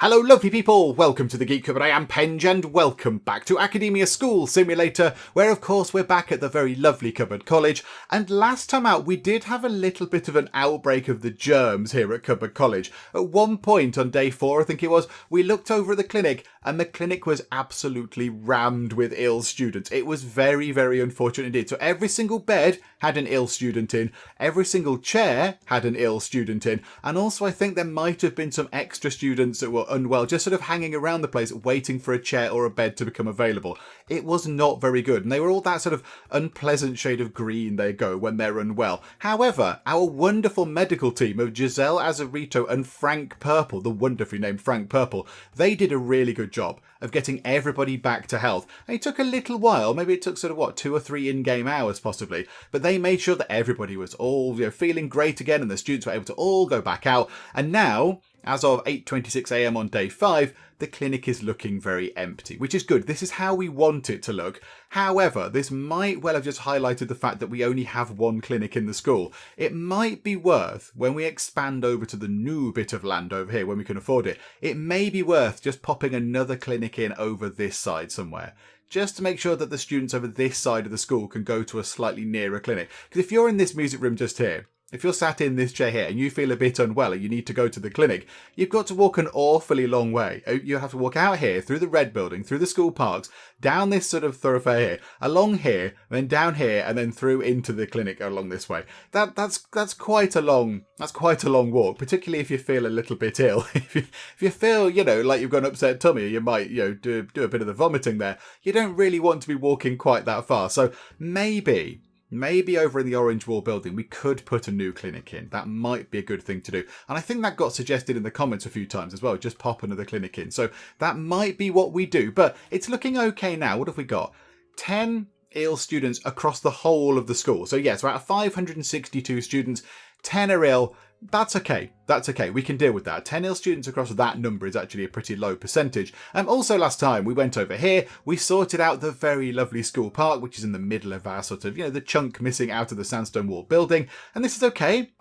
Hello lovely people, welcome to the Geek Cupboard. I am Penge and welcome back to Academia School Simulator, where of course we're back at the very lovely Cupboard College. And last time out we did have a little bit of an outbreak of the germs here at Cupboard College. At one point on day 4 I think it was, we looked over at the clinic and the clinic was absolutely rammed with ill students. It was very, very unfortunate indeed. So every single bed had an ill student in, every single chair had an ill student in, and also I think there might have been some extra students that were unwell, just sort of hanging around the place waiting for a chair or a bed to become available. It was not very good, and they were all that sort of unpleasant shade of green they go when they're unwell. However, our wonderful medical team of Giselle Azarito and Frank Purple, the wonderfully named Frank Purple, they did a really good job of getting everybody back to health. And it took a little while, maybe it took sort of 2 or 3 in-game hours possibly, but they made sure that everybody was all feeling great again and the students were able to all go back out. And now, as of 8:26 a.m. on day 5, the clinic is looking very empty, which is good. This is how we want it to look. However, this might well have just highlighted the fact that we only have one clinic in the school. It might be worth, when we expand over to the new bit of land over here, when we can afford it, it may be worth just popping another clinic in over this side somewhere, just to make sure that the students over this side of the school can go to a slightly nearer clinic. Because if you're in this music room just here, if you're sat in this chair here and you feel a bit unwell and you need to go to the clinic, you've got to walk an awfully long way. You have to walk out here, through the red building, through the school parks, down this sort of thoroughfare here, along here, then down here, and then through into the clinic along this way. That's quite a long walk, particularly if you feel a little bit ill. If you feel, like you've got an upset tummy, you might, do a bit of the vomiting there. You don't really want to be walking quite that far. So maybe over in the Orange Wall building, we could put a new clinic in. That might be a good thing to do. And I think that got suggested in the comments a few times as well. Just pop another clinic in. So that might be what we do. But it's looking okay now. What have we got? 10 ill students across the whole of the school. So yes, out of 562 students, 10 are ill. That's okay. We can deal with that. 10 ill students across that number is actually a pretty low percentage. Also last time we went over here, we sorted out the very lovely school park, which is in the middle of our sort of, the chunk missing out of the sandstone wall building. And this is okay.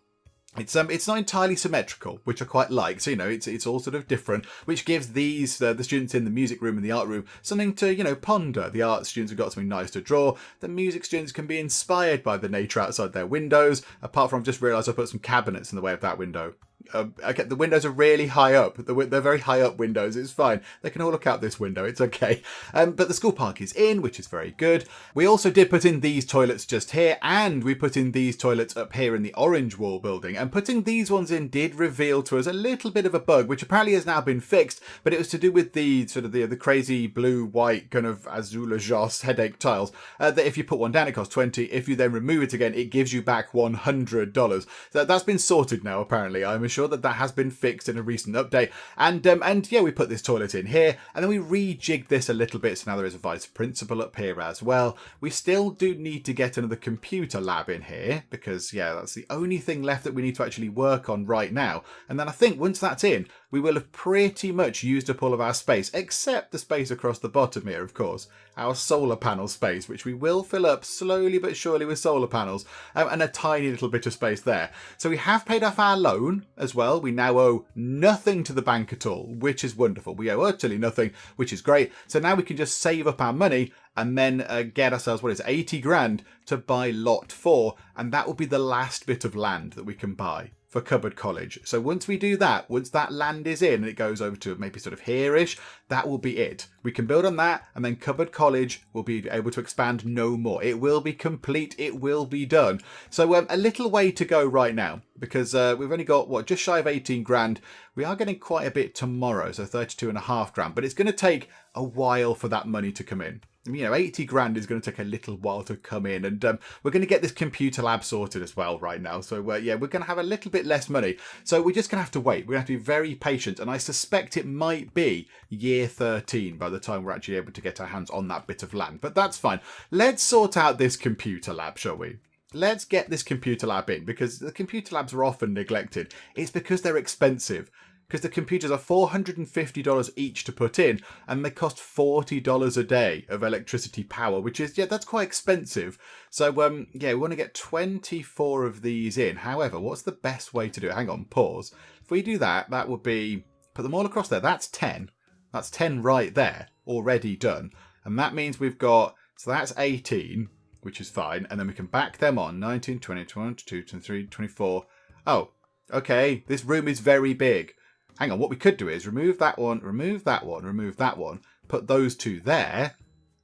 It's not entirely symmetrical, which I quite like. So, it's all sort of different, which gives these, the students in the music room and the art room, something to, ponder. The art students have got something nice to draw. The music students can be inspired by the nature outside their windows, apart from I've just realised I put some cabinets in the way of that window. Okay, the windows are really high up. They're very high up windows. It's fine. They can all look out this window. It's okay. But the school park is in, which is very good. We also did put in these toilets just here, and we put in these toilets up here in the Orange Wall building. And putting these ones in did reveal to us a little bit of a bug, which apparently has now been fixed. But it was to do with the sort of the crazy blue-white kind of azulejos headache tiles. That if you put one down, it costs 20. If you then remove it again, it gives you back $100. So that's been sorted now. Apparently, I'm sure that has been fixed in a recent update, and yeah, we put this toilet in here, and then we rejigged this a little bit, so now there is a vice principal up here as well. We still do need to get another computer lab in here, because yeah, that's the only thing left that we need to actually work on right now. And then I think once that's in, we will have pretty much used up all of our space, except the space across the bottom here, of course, our solar panel space, which we will fill up slowly but surely with solar panels, and a tiny little bit of space there. So we have paid off our loan as well. We now owe nothing to the bank at all, which is wonderful. We owe utterly nothing, which is great. So now we can just save up our money and then get ourselves, 80 grand to buy lot 4, and that will be the last bit of land that we can buy for Cupboard College. So once we do that, once that land is in and it goes over to maybe sort of here-ish, that will be it. We can build on that, and then Cupboard College will be able to expand no more. It will be complete. It will be done. So a little way to go right now, because we've only got, just shy of 18 grand. We are getting quite a bit tomorrow, so 32.5 grand, but it's going to take a while for that money to come in. 80 grand is going to take a little while to come in, and we're going to get this computer lab sorted as well right now. So yeah, we're going to have a little bit less money. So we're just going to have to wait. We're going to have to be very patient, and I suspect it might be year 13 by the time we're actually able to get our hands on that bit of land. But that's fine. Let's sort out this computer lab, shall we? Let's get this computer lab in, because the computer labs are often neglected. It's because they're expensive. Because the computers are $450 each to put in, and they cost $40 a day of electricity power, which is, that's quite expensive. So, we want to get 24 of these in. However, what's the best way to do it? Hang on, pause. If we do that, that would be put them all across there. That's 10. That's 10 right there, already done. And that means we've got, so that's 18, which is fine. And then we can back them on, 19, 20, 21, 22, 23, 24. Oh, okay, this room is very big. Hang on, what we could do is remove that one, remove that one, remove that one, put those two there,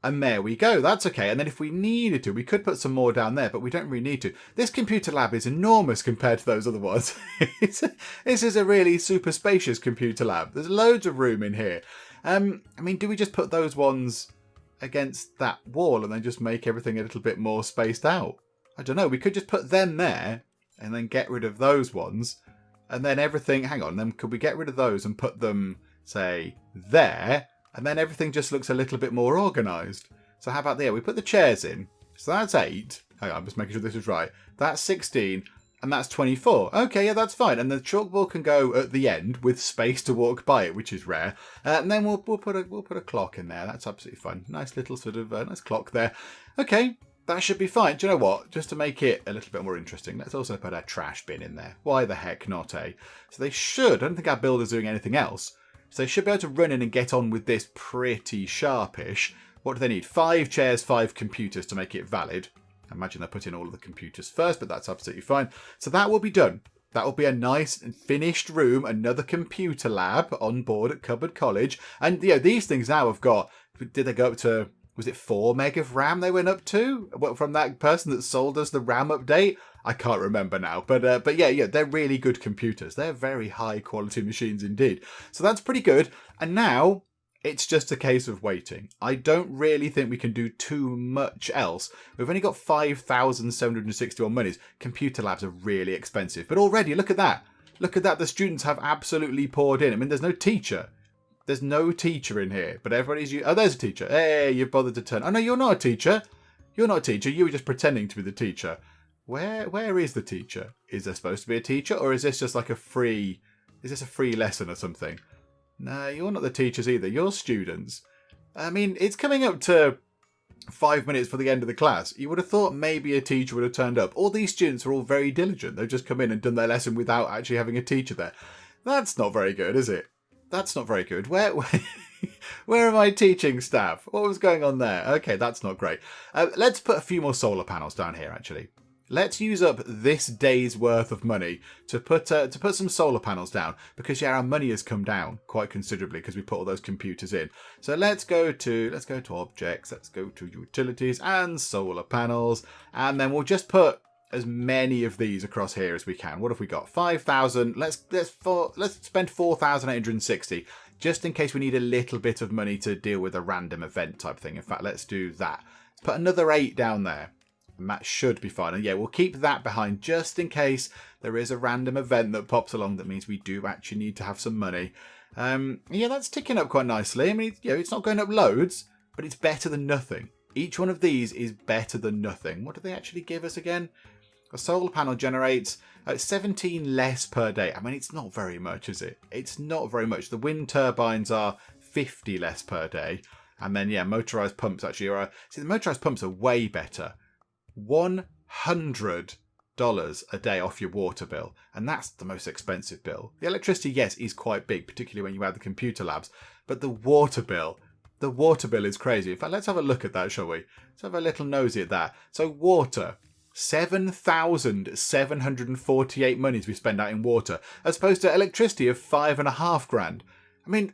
and there we go. That's okay. And then if we needed to, we could put some more down there, but we don't really need to. This computer lab is enormous compared to those other ones. This is a really super spacious computer lab. There's loads of room in here. I mean, do we just put those ones against that wall and then just make everything a little bit more spaced out? I don't know. We could just put them there and then get rid of those ones. And then everything, hang on, then could we get rid of those and put them, say, there? And then everything just looks a little bit more organised. So how about there? We put the chairs in. So that's 8. Hang on, I'm just making sure this is right. That's 16. And that's 24. Okay, yeah, that's fine. And the chalkboard can go at the end with space to walk by it, which is rare. And then we'll put a clock in there. That's absolutely fine. Nice little sort of nice clock there. Okay, that should be fine. Do you know what? Just to make it a little bit more interesting, let's also put our trash bin in there. Why the heck not, eh? So they should. I don't think our builder's doing anything else. So they should be able to run in and get on with this pretty sharpish. What do they need? 5 chairs, 5 computers to make it valid. I imagine they're putting all of the computers first, but that's absolutely fine. So that will be done. That will be a nice and finished room, another computer lab on board at Cupboard College. And these things now have got, did they go up to, was it 4 meg of RAM they went up to? From that person that sold us the RAM update? I can't remember now. But yeah, they're really good computers. They're very high quality machines indeed. So that's pretty good. And now it's just a case of waiting. I don't really think we can do too much else. We've only got 5,761 monies. Computer labs are really expensive. But already, look at that. Look at that. The students have absolutely poured in. I mean, there's no teacher. There's no teacher in here. But everybody's... Oh, there's a teacher. Hey, you've bothered to turn... Oh, no, you're not a teacher. You're not a teacher. You were just pretending to be the teacher. Where is the teacher? Is there supposed to be a teacher? Or is this just like a free... Is this a free lesson or something? No, you're not the teachers either. You're students. I mean, it's coming up to 5 minutes for the end of the class. You would have thought maybe a teacher would have turned up. All these students are all very diligent. They've just come in and done their lesson without actually having a teacher there. That's not very good, is it? That's not very good. Where are my teaching staff? What was going on there? Okay, that's not great. Let's put a few more solar panels down here, actually. Let's use up this day's worth of money to put some solar panels down, because our money has come down quite considerably because we put all those computers in. So let's go to objects, let's go to utilities and solar panels, and then we'll just put as many of these across here as we can. What have we got? 5,000. Let's spend 4,860 just in case we need a little bit of money to deal with a random event type thing. In fact, let's do that. Let's put another 8 down there. And that should be fine. And yeah, we'll keep that behind just in case there is a random event that pops along that means we do actually need to have some money. Yeah, that's ticking up quite nicely. I mean, it's not going up loads, but it's better than nothing. Each one of these is better than nothing. What do they actually give us again? A solar panel generates 17 less per day. I mean, it's not very much, is it? It's not very much. The wind turbines are 50 less per day. And then, yeah, motorised pumps actually are... See, the motorised pumps are way better. $100 a day off your water bill, and that's the most expensive bill. The electricity, yes, is quite big, particularly when you add the computer labs, but the water bill is crazy. In fact, let's have a look at that, shall we? Let's have a little nosy at that. So water, 7,748 monies we spend out in water, as opposed to electricity of $5,500. I mean,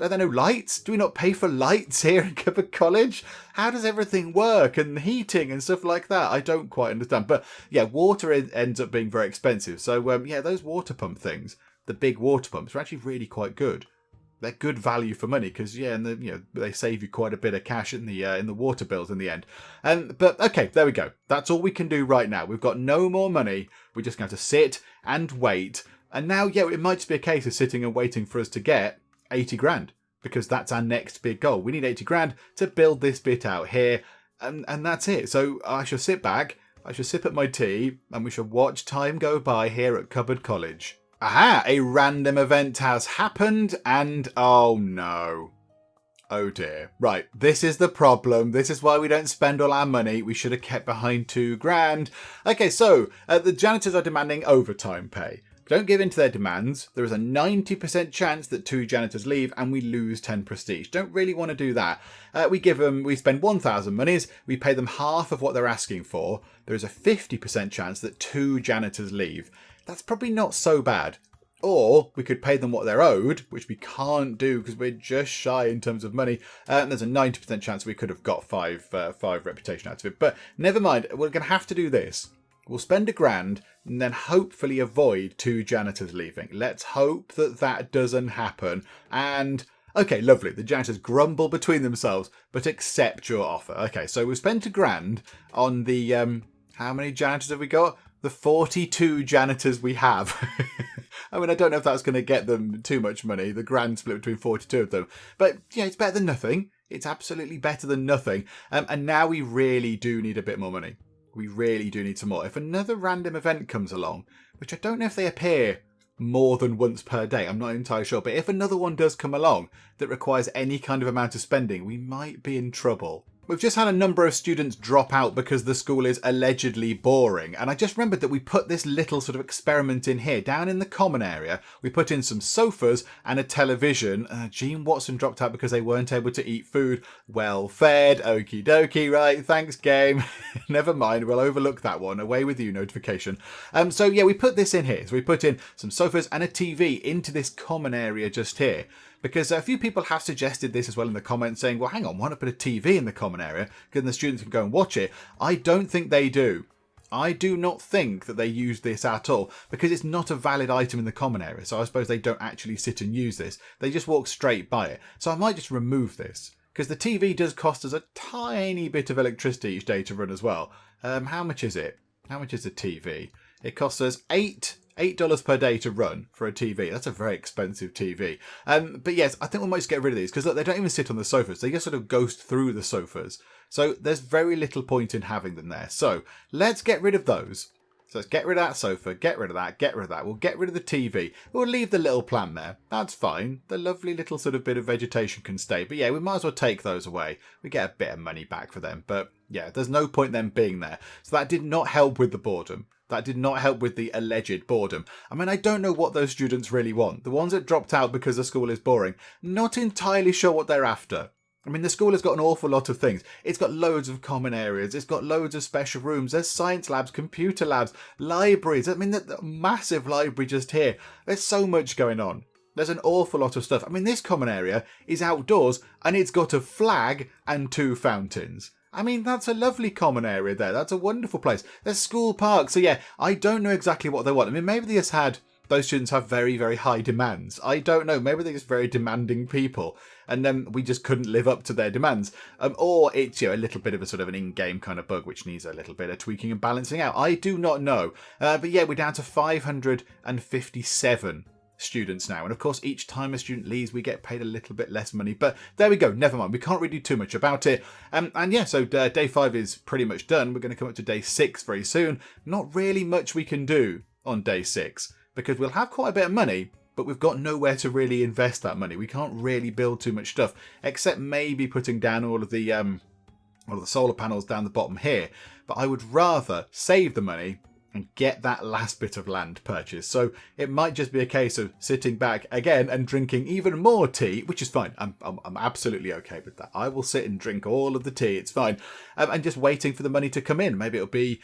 are there no lights? Do we not pay for lights here at Cupboard College? How does everything work? And heating and stuff like that? I don't quite understand. But yeah, water ends up being very expensive. So yeah, those water pump things, the big water pumps, are actually really quite good. They're good value for money because yeah, and they save you quite a bit of cash in the water bills in the end. But okay, there we go. That's all we can do right now. We've got no more money. We're just going to sit and wait. And now, yeah, it might just be a case of sitting and waiting for us to get 80 grand, because that's our next big goal. We need 80 grand to build this bit out here, and that's it. So I shall sit back, I shall sip at my tea, and we shall watch time go by here at Cupboard College. Aha! A random event has happened, and oh no. Oh dear. Right, this is the problem. This is why we don't spend all our money. We should have kept behind 2 grand. Okay, so the janitors are demanding overtime pay. Don't give in to their demands. There is a 90% chance that 2 janitors leave and we lose 10 prestige. Don't really want to do that. We spend 1,000 monies, we pay them half of what they're asking for. There is a 50% chance that 2 janitors leave. That's probably not so bad. Or we could pay them what they're owed, which we can't do because we're just shy in terms of money. And there's a 90% chance we could have got 5 reputation out of it. But never mind, we're going to have to do this. We'll spend £1,000 and then hopefully avoid 2 janitors leaving. Let's hope that that doesn't happen. And, okay, lovely. The janitors grumble between themselves, but accept your offer. Okay, so we've spent £1,000 on the, how many janitors have we got? The 42 janitors we have. I mean, I don't know if that's going to get them too much money. The grand split between 42 of them. But, yeah, it's better than nothing. It's absolutely better than nothing. And now we really do need a bit more money. We really do need some more. If another random event comes along, which I don't know if they appear more than once per day, I'm not entirely sure, but if another one does come along that requires any kind of amount of spending, we might be in trouble. We've just had a number of students drop out because the school is allegedly boring. And I just remembered that we put this little sort of experiment in here. Down in the common area, we put in some sofas and a television. Gene Watson dropped out because they weren't able to eat food. Well fed. Okie dokie. Right. Thanks, game. Never mind. We'll overlook that one. Away with you, notification. So yeah, we put this in here. So we put in some sofas and a TV into this common area just here. Because a few people have suggested this as well in the comments saying, well, hang on, why not put a TV in the common area? Because the students can go and watch it. I don't think they do. I do not think that they use this at all because it's not a valid item in the common area. So I suppose they don't actually sit and use this. They just walk straight by it. So I might just remove this because the TV does cost us a tiny bit of electricity each day to run as well. How much is it? How much is the TV? It costs us $8 per day to run for a TV. That's a very expensive TV. But yes, I think we might just get rid of these because look, they don't even sit on the sofas. They just sort of ghost through the sofas. So there's very little point in having them there. So let's get rid of those. So let's get rid of that sofa, get rid of that, get rid of that. We'll get rid of the TV. We'll leave the little plant there. That's fine. The lovely little sort of bit of vegetation can stay. But yeah, we might as well take those away. We get a bit of money back for them. But yeah, there's no point them being there. So that did not help with the boredom. That did not help with the alleged boredom. I mean, I don't know what those students really want. The ones that dropped out because the school is boring, not entirely sure what they're after. I mean, the school has got an awful lot of things. It's got loads of common areas. It's got loads of special rooms. There's science labs, computer labs, libraries. I mean, the massive library just here. There's so much going on. There's an awful lot of stuff. I mean, this common area is outdoors and it's got a flag and 2 fountains. I mean, that's a lovely common area there. That's a wonderful place. There's school park. So yeah, I don't know exactly what they want. I mean, maybe they just had, those students have very, very high demands. I don't know. Maybe they're just very demanding people. And then we just couldn't live up to their demands. Or it's, you know, a little bit of a sort of an in-game kind of bug, which needs a little bit of tweaking and balancing out. I do not know. But yeah, we're down to 557 students now, and of course each time a student leaves we get paid a little bit less money, but there we go, never mind, we can't really do too much about it. And yeah, so day 5 is pretty much done. We're going to come up to day 6 very soon. Not really much we can do on day 6 because we'll have quite a bit of money, but we've got nowhere to really invest that money. We can't really build too much stuff except maybe putting down all of the solar panels down the bottom here. But I would rather save the money and get that last bit of land purchased. So it might just be a case of sitting back again and drinking even more tea, which is fine. I'm absolutely okay with that. I will sit and drink all of the tea. It's fine. And just waiting for the money to come in. Maybe it'll be,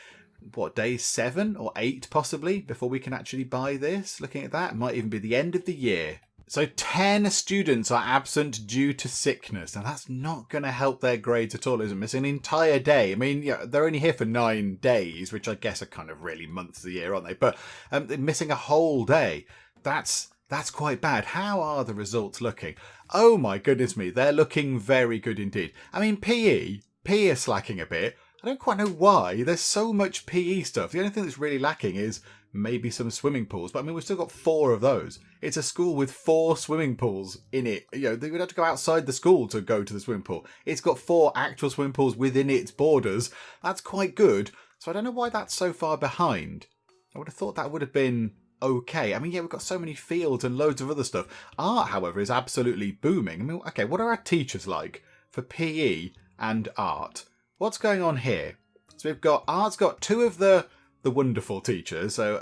day 7 or 8 possibly before we can actually buy this. Looking at that, it might even be the end of the year. So 10 students are absent due to sickness. Now that's not going to help their grades at all, is it? Missing an entire day. I mean, yeah, they're only here for 9 days, which I guess are kind of really months of the year, aren't they? But they're missing a whole day. That's quite bad. How are the results looking? Oh my goodness me, they're looking very good indeed. I mean, PE are slacking a bit. I don't quite know why. There's so much PE stuff. The only thing that's really lacking is maybe some swimming pools. But I mean, we've still got 4 of those. It's a school with 4 swimming pools in it. You know, they would have to go outside the school to go to the swimming pool. It's got 4 actual swimming pools within its borders. That's quite good. So I don't know why that's so far behind. I would have thought that would have been okay. I mean, yeah, we've got so many fields and loads of other stuff. Art, however, is absolutely booming. I mean, okay, what are our teachers like for PE and art? What's going on here? So we've got, art's got 2 of the the wonderful teachers. So,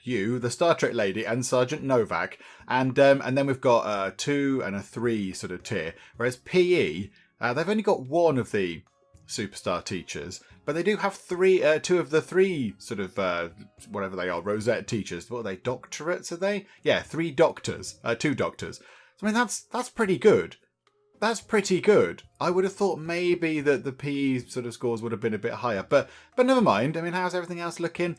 you, the Star Trek lady, and Sergeant Novak. And then we've got a 2 and a 3 sort of tier. Whereas PE, they've only got one of the superstar teachers, but they do have 2 of the 3 sort of, whatever they are, Rosette teachers. What are they, doctorates, are they? Yeah, 3 doctors, 2 doctors. So, I mean, that's pretty good. That's pretty good. I would have thought maybe that the PE sort of scores would have been a bit higher, but never mind. I mean, how's everything else looking?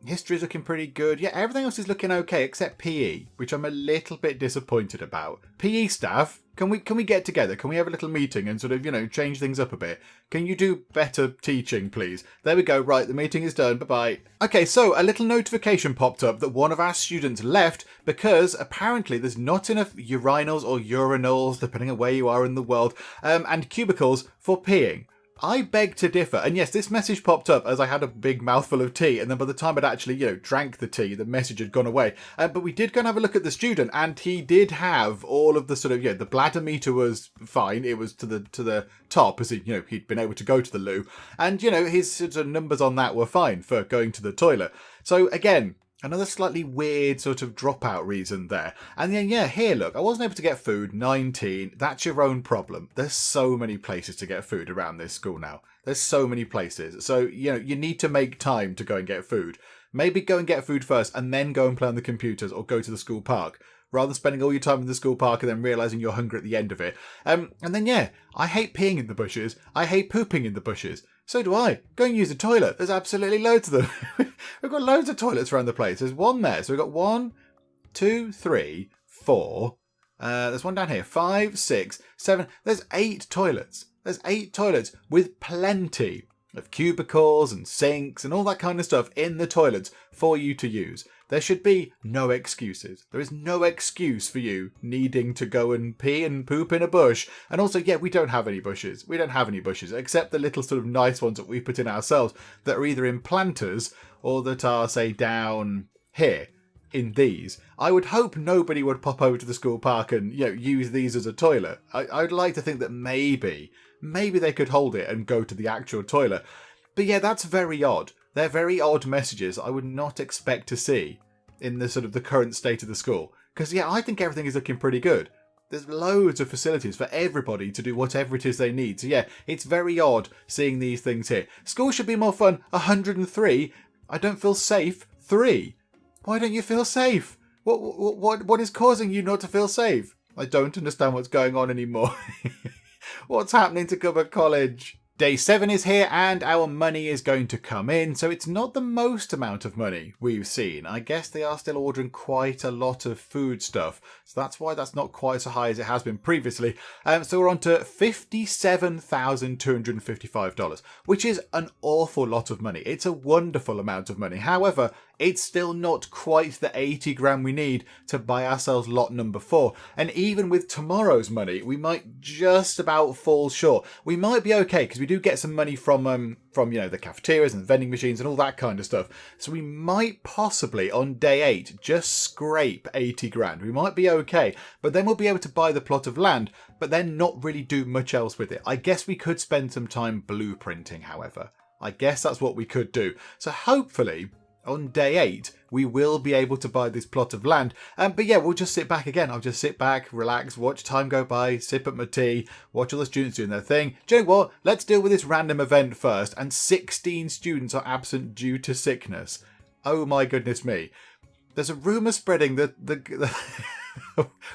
History's looking pretty good. Yeah, everything else is looking okay except PE, which I'm a little bit disappointed about. PE staff, can we get together? Can we have a little meeting and sort of, change things up a bit? Can you do better teaching, please? There we go. Right, the meeting is done. Bye-bye. Okay, so a little notification popped up that one of our students left because apparently there's not enough urinals or urinals, depending on where you are in the world, and cubicles for peeing. I beg to differ. And yes, this message popped up as I had a big mouthful of tea. And then by the time I'd actually, drank the tea, the message had gone away. But we did go and have a look at the student, and he did have all of the sort of, the bladder meter was fine. It was to the top, as he'd been able to go to the loo. And, his sort of numbers on that were fine for going to the toilet. So again, another slightly weird sort of dropout reason there. And then, here, look, I wasn't able to get food, 19. That's your own problem. There's so many places to get food around this school now. There's so many places. So, you need to make time to go and get food. Maybe go and get food first and then go and play on the computers or go to the school park, rather than spending all your time in the school park and then realising you're hungry at the end of it. And then, I hate peeing in the bushes. I hate pooping in the bushes. So do I. Go and use the toilet. There's absolutely loads of them. We've got loads of toilets around the place. There's one there. So we've got 1, 2, 3, 4. There's one down here. 5, 6, 7. There's 8 toilets. There's 8 toilets with plenty of cubicles and sinks and all that kind of stuff in the toilets for you to use. There should be no excuses. There is no excuse for you needing to go and pee and poop in a bush. And also, we don't have any bushes. We don't have any bushes, except the little sort of nice ones that we put in ourselves that are either in planters or that are, say, down here in these. I would hope nobody would pop over to the school park and, use these as a toilet. I'd like to think that maybe they could hold it and go to the actual toilet. But that's very odd. They're very odd messages I would not expect to see in the sort of the current state of the school. Because, I think everything is looking pretty good. There's loads of facilities for everybody to do whatever it is they need. So, it's very odd seeing these things here. School should be more fun. 103. I don't feel safe. 3. Why don't you feel safe? What is causing you not to feel safe? I don't understand what's going on anymore. What's happening to Cupboard College? Day 7 is here and our money is going to come in, so it's not the most amount of money we've seen. I guess they are still ordering quite a lot of food stuff, so that's why that's not quite so high as it has been previously. So we're on to $57,255, which is an awful lot of money. It's a wonderful amount of money. However, it's still not quite the 80 grand we need to buy ourselves lot number 4. And even with tomorrow's money, we might just about fall short. We might be okay because we do get some money from the cafeterias and vending machines and all that kind of stuff. So we might possibly on day 8 just scrape 80 grand. We might be okay, but then we'll be able to buy the plot of land, but then not really do much else with it. I guess we could spend some time blueprinting, however. I guess that's what we could do. So hopefully on day 8, we will be able to buy this plot of land. But we'll just sit back again. I'll just sit back, relax, watch time go by, sip at my tea, watch all the students doing their thing. Do you know what? Let's deal with this random event first. And 16 students are absent due to sickness. Oh my goodness me. There's a rumour spreading that the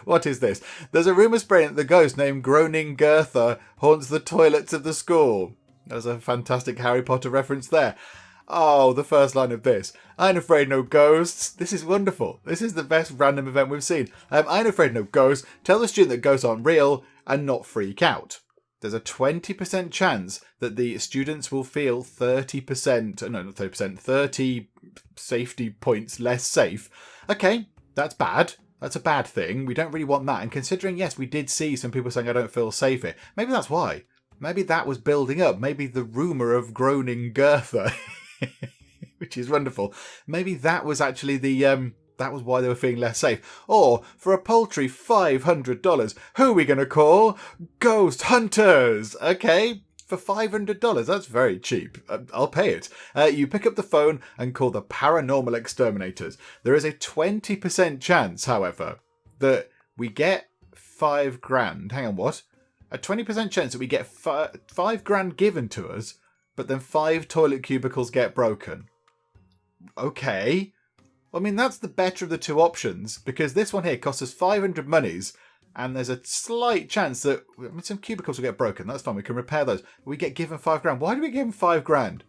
what is this? There's a rumour spreading that the ghost named Groaning Gertha haunts the toilets of the school. There's a fantastic Harry Potter reference there. Oh, the first line of this. I ain't afraid no ghosts. This is wonderful. This is the best random event we've seen. I ain't afraid no ghosts. Tell the student that ghosts aren't real and not freak out. There's a 20% chance that the students will feel 30 safety points less safe. Okay, that's bad. That's a bad thing. We don't really want that. And considering, yes, we did see some people saying I don't feel safe here. Maybe that's why. Maybe that was building up. Maybe the rumour of Groaning Gertha, which is wonderful. Maybe that was actually that was why they were feeling less safe. Or, for a paltry $500, who are we going to call? Ghost Hunters! Okay, for $500. That's very cheap. I'll pay it. You pick up the phone and call the paranormal exterminators. There is a 20% chance, however, that we get $5,000. Hang on, what? A 20% chance that we get $5,000 given to us, but then 5 toilet cubicles get broken. Okay. I mean, that's the better of the two options, because this one here costs us 500 monies, and there's a slight chance that some cubicles will get broken. That's fine. We can repair those. We get given $5,000. Why do we give them $5,000?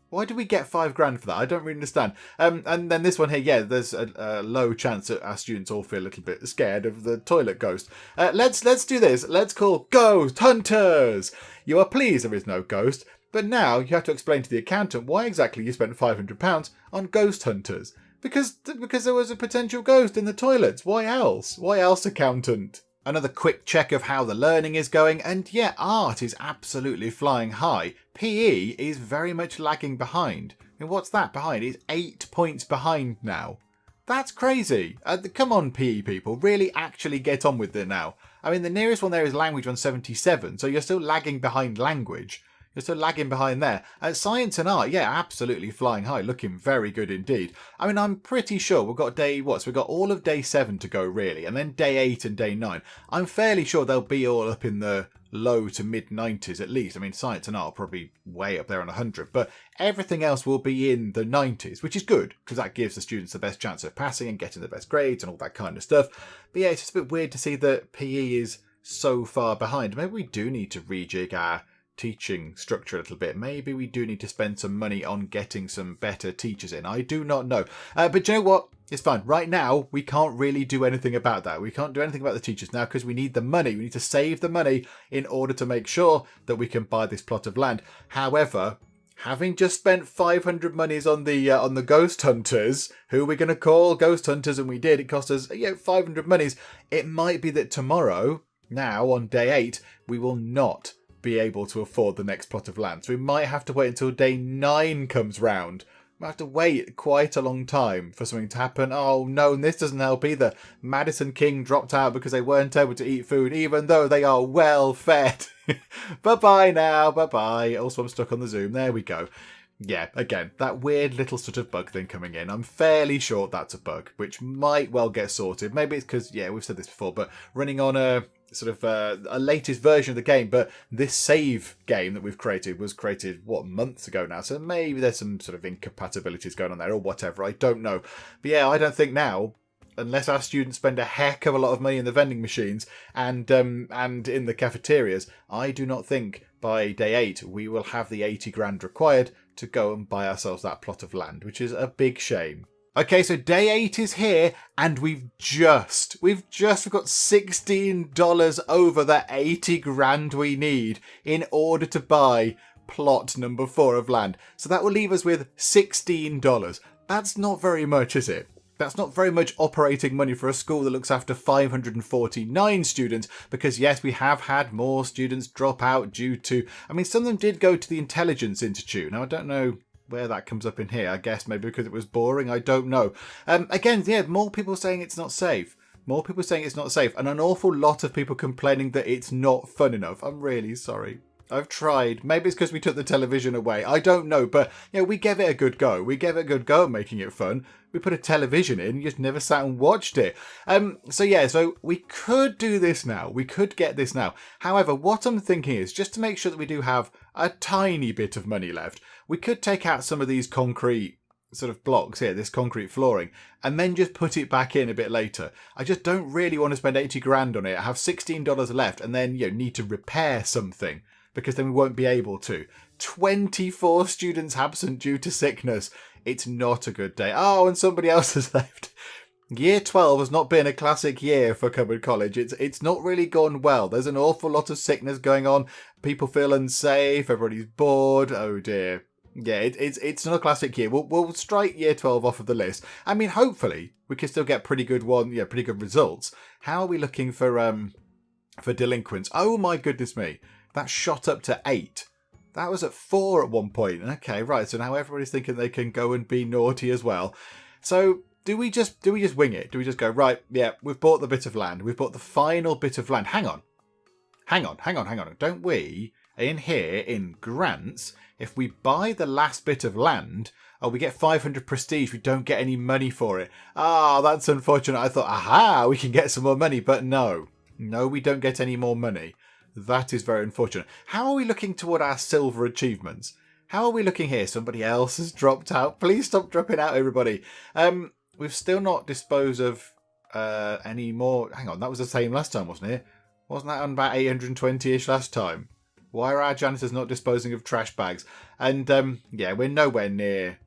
Why do we get $5,000 for that? I don't really understand. And then this one here, yeah, there's a low chance that our students all feel a little bit scared of the toilet ghost. Let's do this. Let's call Ghost Hunters. You are pleased there is no ghost, but now you have to explain to the accountant why exactly you spent £500 on Ghost Hunters. Because there was a potential ghost in the toilets. Why else? Why else, accountant? Another quick check of how the learning is going, and yeah, art is absolutely flying high. PE is very much lagging behind. And what's that behind? It's 8 points behind now. That's crazy. Come on, PE people, really actually get on with it now. I mean, the nearest one there is language on 77, so you're still lagging behind language. You're still lagging behind there. Science and art, yeah, absolutely flying high, looking very good indeed. I mean, I'm pretty sure we've got so we've got all of day 7 to go, really, and then day 8 and day 9. I'm fairly sure they'll be all up in the low to mid 90s at least. I mean, science and art are probably way up there on 100, but everything else will be in the 90s, which is good, because that gives the students the best chance of passing and getting the best grades and all that kind of stuff. But yeah, it's just a bit weird to see that PE is so far behind. Maybe we do need to rejig our teaching structure a little bit. Maybe we do need to spend some money on getting some better teachers in. I do not know. But you know what? It's fine. Right now, we can't really do anything about that. We can't do anything about the teachers now because we need the money. We need to save the money in order to make sure that we can buy this plot of land. However, having just spent 500 monies on the ghost hunters, who we're going to call ghost hunters, and we did, it cost us 500 monies. It might be that tomorrow, now on day 8, we will not be able to afford the next plot of land. So we might have to wait until day 9 comes round. We have to wait quite a long time for something to happen. Oh no, and this doesn't help either. Madison King dropped out because they weren't able to eat food, even though they are well fed. Bye-bye now, bye-bye. Also, I'm stuck on the Zoom. There we go. Yeah, again, that weird little sort of bug thing coming in. I'm fairly sure that's a bug, which might well get sorted. Maybe it's because, yeah, we've said this before, but running on a sort of a latest version of the game, but this save game that we've created was created, months ago now, so maybe there's some sort of incompatibilities going on there or whatever, I don't know. But yeah, I don't think now, unless our students spend a heck of a lot of money in the vending machines and in the cafeterias, I do not think by day 8 we will have the 80 grand required to go and buy ourselves that plot of land, which is a big shame. Okay, so day 8 is here, and we've got $16 over the 80 grand we need in order to buy plot number 4 of land. So that will leave us with $16. That's not very much, is it? That's not very much operating money for a school that looks after 549 students, because yes, we have had more students drop out due to, some of them did go to the Intelligence Institute. Now, I don't know where that comes up in here. I guess maybe because it was boring. I don't know. Again, yeah, more people saying it's not safe. More people saying it's not safe. And an awful lot of people complaining that it's not fun enough. I'm really sorry. I've tried. Maybe it's because we took the television away. I don't know. But, we gave it a good go. We gave it a good go at making it fun. We put a television in. You just never sat and watched it. So we could do this now. We could get this now. However, what I'm thinking is, just to make sure that we do have a tiny bit of money left, we could take out some of these concrete sort of blocks here, this concrete flooring, and then just put it back in a bit later. I just don't really want to spend 80 grand on it. I have $16 left and then need to repair something, because then we won't be able to. 24 students absent due to sickness. It's not a good day. Oh, and somebody else has left. Year 12 has not been a classic year for Cupboard College. It's not really gone well. There's an awful lot of sickness going on. People feel unsafe. Everybody's bored. Oh dear. Yeah, it's not a classic year. We'll strike year 12 off of the list. Hopefully we can still get pretty good results. How are we looking for delinquents? Oh my goodness me. That shot up to 8. That was at 4 at one point. Okay, right. So now everybody's thinking they can go and be naughty as well. So do we just wing it? Do we just go, right, yeah, we've bought the bit of land. We've bought the final bit of land. Hang on. Don't we in here, in grants, if we buy the last bit of land, we get 500 prestige. We don't get any money for it. Ah, that's unfortunate. I thought, aha, we can get some more money, but no. No, we don't get any more money. That is very unfortunate. How are we looking toward our silver achievements? How are we looking here? Somebody else has dropped out. Please stop dropping out, everybody. We've still not disposed of any more. Hang on, that was the same last time, wasn't it? Wasn't that on about 820-ish last time? Why are our janitors not disposing of trash bags? And yeah, we're nowhere near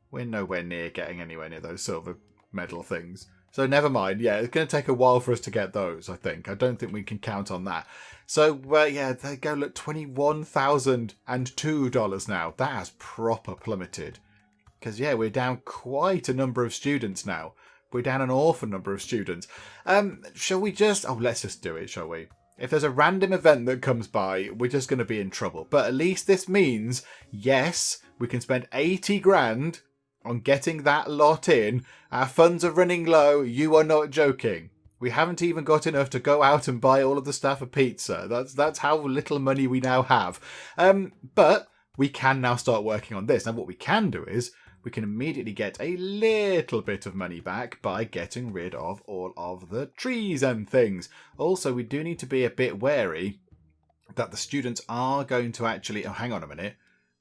getting anywhere near those silver medal things. So never mind. Yeah, it's going to take a while for us to get those, I think. I don't think we can count on that. So, yeah, they go, look, $21,002 now. That has proper plummeted. Because, yeah, we're down quite a number of students now. We're down an awful number of students. Shall we just... Oh, let's just do it, shall we? If there's a random event that comes by, we're just going to be in trouble. But at least this means, yes, we can spend 80 grand on getting that lot in. Our funds are running low. You are not joking. We haven't even got enough to go out and buy all of the staff a pizza. That's how little money we now have. But we can now start working on this. Now, what we can do is we can immediately get a little bit of money back by getting rid of all of the trees and things. Also, we do need to be a bit wary that the students are going to actually... Oh, hang on a minute.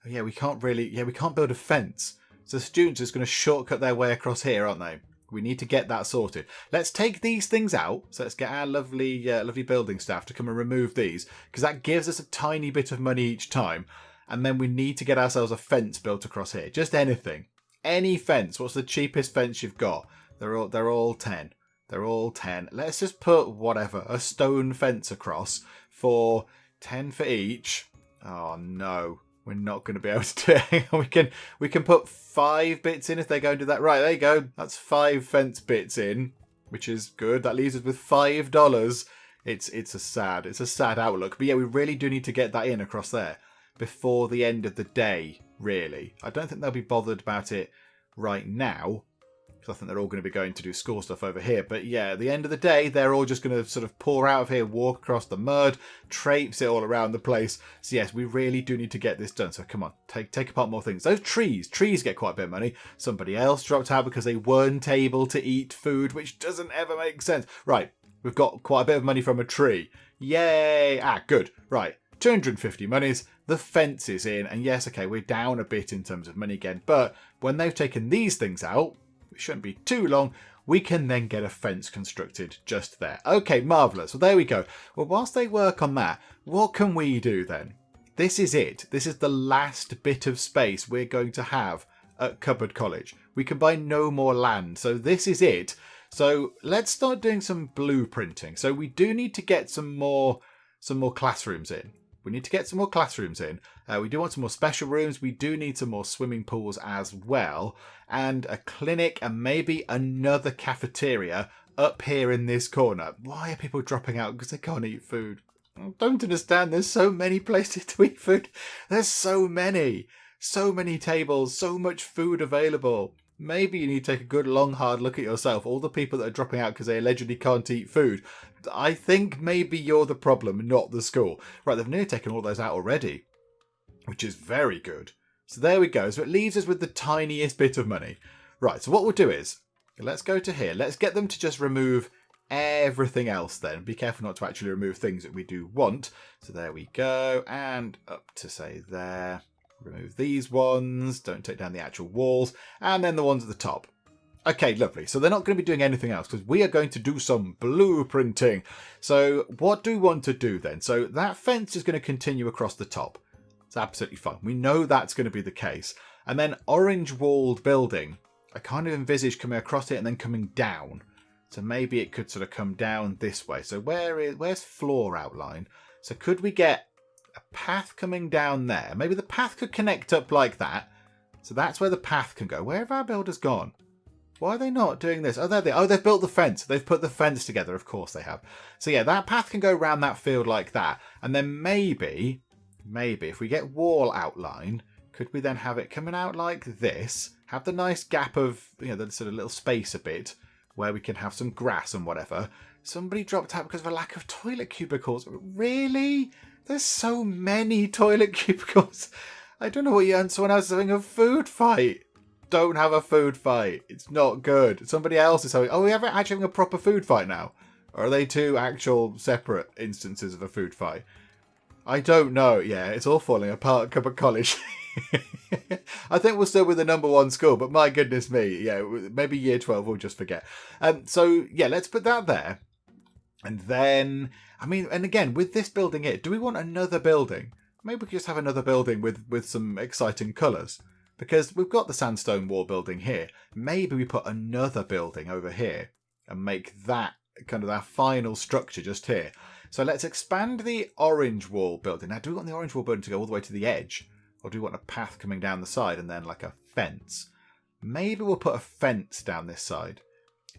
Yeah, we can't build a fence. So the students are just going to shortcut their way across here, aren't they? We need to get that sorted. Let's take these things out. So let's get our lovely building staff to come and remove these, because that gives us a tiny bit of money each time. And then we need to get ourselves a fence built across here. Just anything. Any fence. What's the cheapest fence you've got? They're all 10. They're all 10. Let's just put whatever, a stone fence across for 10 for each. Oh no. We're not going to be able to do it. We can put 5 bits in if they go and do that. Right, there you go. That's 5 fence bits in, which is good. That leaves us with $5. It's a sad outlook. But yeah, we really do need to get that in across there before the end of the day, really. I don't think they'll be bothered about it right now, because I think they're all going to be going to do school stuff over here. But yeah, at the end of the day, they're all just going to sort of pour out of here, walk across the mud, traipse it all around the place. So yes, we really do need to get this done. So come on, take apart more things. Those trees get quite a bit of money. Somebody else dropped out because they weren't able to eat food, which doesn't ever make sense. Right, we've got quite a bit of money from a tree. Yay! Ah, good. Right, 250 monies. The fence is in. And yes, okay, we're down a bit in terms of money again. But when they've taken these things out, it shouldn't be too long, we can then get a fence constructed just there. Okay, marvellous. Well, there we go. Well, whilst they work on that, what can we do then? This is it. This is the last bit of space we're going to have at Cupboard College. We can buy no more land, so this is it. So let's start doing some blueprinting. So we do need to get some more classrooms in. We need to get some more classrooms in. We do want some more special rooms. We do need some more swimming pools as well. And a clinic and maybe another cafeteria up here in this corner. Why are people dropping out? Because they can't eat food. I don't understand. There's so many places to eat food. There's so many. So many tables. So much food available. Maybe you need to take a good long hard look at yourself. All the people that are dropping out because they allegedly can't eat food. I think maybe you're the problem, not the school. Right, they've nearly taken all those out already, which is very good. So there we go. So it leaves us with the tiniest bit of money. Right, so what we'll do is, let's go to here. Let's get them to just remove everything else then. Be careful not to actually remove things that we do want. So there we go. And up to, say, there. Remove these ones. Don't take down the actual walls. And then the ones at the top. Okay, lovely. So they're not going to be doing anything else because we are going to do some blueprinting. So what do we want to do then? So that fence is going to continue across the top. It's absolutely fine. We know that's going to be the case. And then orange walled building. I kind of envisage coming across it and then coming down. So maybe it could sort of come down this way. So where's floor outline? So could we get a path coming down there? Maybe the path could connect up like that. So that's where the path can go. Where have our builders gone? Why are they not doing this? Oh, there they are. Oh, they've built the fence. They've put the fence together. Of course they have. So yeah, that path can go around that field like that. And then maybe if we get wall outline, could we then have it coming out like this? Have the nice gap of, the sort of little space a bit where we can have some grass and whatever. Somebody dropped out because of a lack of toilet cubicles. Really? There's so many toilet cubicles. I don't know what you and someone else is having a food fight. Don't have a food fight. It's not good. Somebody else is having... Oh, we haven't actually having a proper food fight now. Or are they two actual separate instances of a food fight? I don't know. Yeah, it's all falling apart, Cupboard College. I think we're still with the number one school, but my goodness me. Yeah, maybe year 12 we'll just forget. So, yeah, let's put that there. And then, I mean, and again, with this building here, do we want another building? Maybe we could just have another building with some exciting colours. Because we've got the sandstone wall building here. Maybe we put another building over here and make that kind of our final structure just here. So let's expand the orange wall building. Now, do we want the orange wall building to go all the way to the edge? Or do we want a path coming down the side and then like a fence? Maybe we'll put a fence down this side.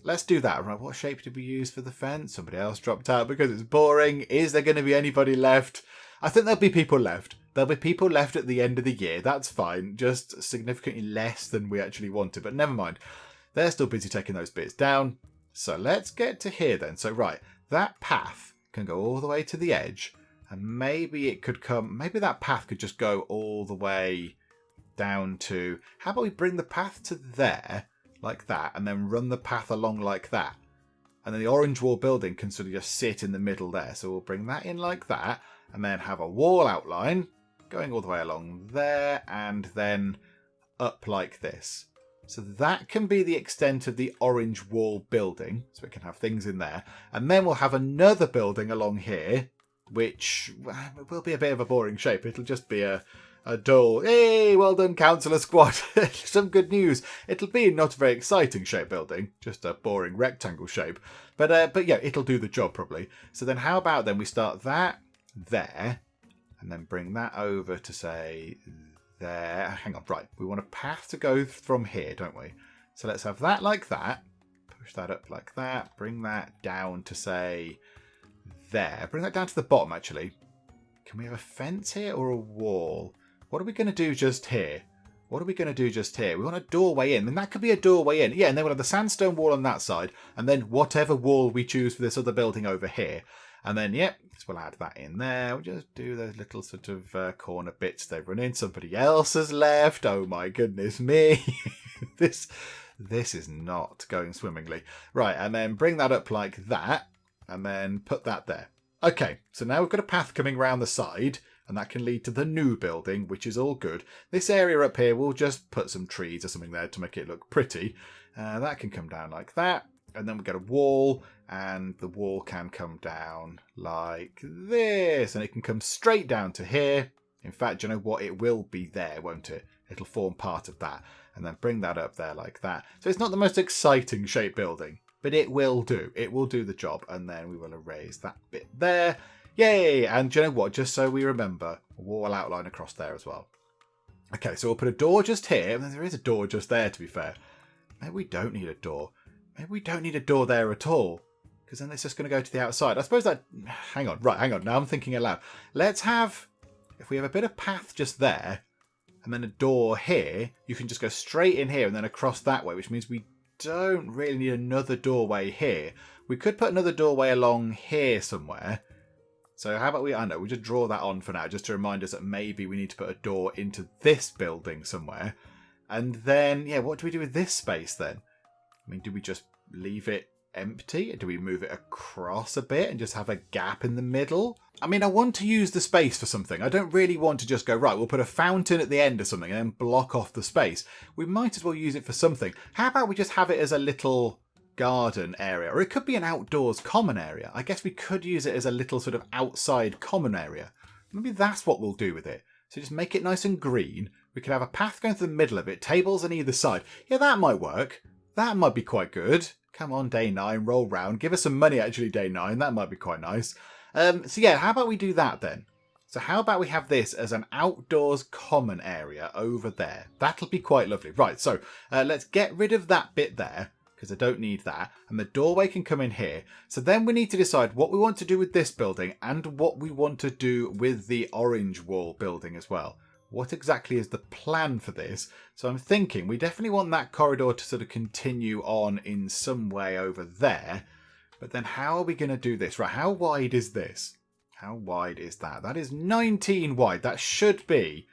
Let's do that. Right, what shape did we use for the fence? Somebody else dropped out because it's boring. Is there going to be anybody left? I think there'll be people left. There'll be people left at the end of the year. That's fine. Just significantly less than we actually wanted. But never mind. They're still busy taking those bits down. So let's get to here then. So right, that path can go all the way to the edge. And maybe it could come... Maybe that path could just go all the way down to... How about we bring the path to there, like that, and then run the path along like that. And then the orange wall building can sort of just sit in the middle there. So we'll bring that in like that, and then have a wall outline going all the way along there, and then up like this. So that can be the extent of the orange wall building. So it can have things in there. And then we'll have another building along here, which will be a bit of a boring shape. It'll just be a dull, hey, well done, Councillor Squad. Some good news. It'll be not a very exciting shape building, just a boring rectangle shape. But yeah, it'll do the job probably. So then how about then we start that there, and then bring that over to say there. Hang on, right. We want a path to go from here, don't we? So let's have that like that. Push that up like that. Bring that down to say there. Bring that down to the bottom, actually. Can we have a fence here or a wall? What are we going to do just here? What are we going to do just here? We want a doorway in. And that could be a doorway in. Yeah, and then we'll have the sandstone wall on that side. And then whatever wall we choose for this other building over here. And then, yep, so we'll add that in there. We'll just do those little sort of corner bits they run in. Somebody else has left. Oh, my goodness me. This is not going swimmingly. Right, and then bring that up like that. And then put that there. Okay, so now we've got a path coming around the side. And that can lead to the new building, which is all good. This area up here, we'll just put some trees or something there to make it look pretty. That can come down like that. And then we get a wall, and the wall can come down like this. And it can come straight down to here. In fact, you know what? It will be there, won't it? It'll form part of that. And then bring that up there like that. So it's not the most exciting shape building, but it will do. It will do the job. And then we will erase that bit there. Yay! And do you know what? Just so we remember, a wall outline across there as well. Okay, so we'll put a door just here. And there is a door just there, to be fair. Maybe we don't need a door. Maybe we don't need a door there at all. Because then it's just going to go to the outside. I suppose that... Hang on. Right, hang on. Now I'm thinking aloud. Let's have... If we have a bit of path just there, and then a door here, you can just go straight in here and then across that way, which means we don't really need another doorway here. We could put another doorway along here somewhere. So how about we just draw that on for now, just to remind us that maybe we need to put a door into this building somewhere. And then, yeah, what do we do with this space then? I mean, do we just leave it empty? Do we move it across a bit and just have a gap in the middle? I mean, I want to use the space for something. I don't really want to just go, right, we'll put a fountain at the end or something and then block off the space. We might as well use it for something. How about we just have it as a little garden area, or it could be an outdoors common area. I guess we could use it as a little sort of outside common area. Maybe that's what we'll do with it. So just make it nice and green. We could have a path going through the middle of it, tables on either side. Yeah, that might work. That might be quite good. Come on, day 9, roll round. Give us some money, actually, day 9. That might be quite nice. So yeah, how about we do that then? So how about we have this as an outdoors common area over there? That'll be quite lovely. Right, so let's get rid of that bit there, because I don't need that. And the doorway can come in here. So then we need to decide what we want to do with this building and what we want to do with the orange wall building as well. What exactly is the plan for this? So I'm thinking we definitely want that corridor to sort of continue on in some way over there. But then how are we going to do this? Right, how wide is this? How wide is that? That is 19 wide. That should be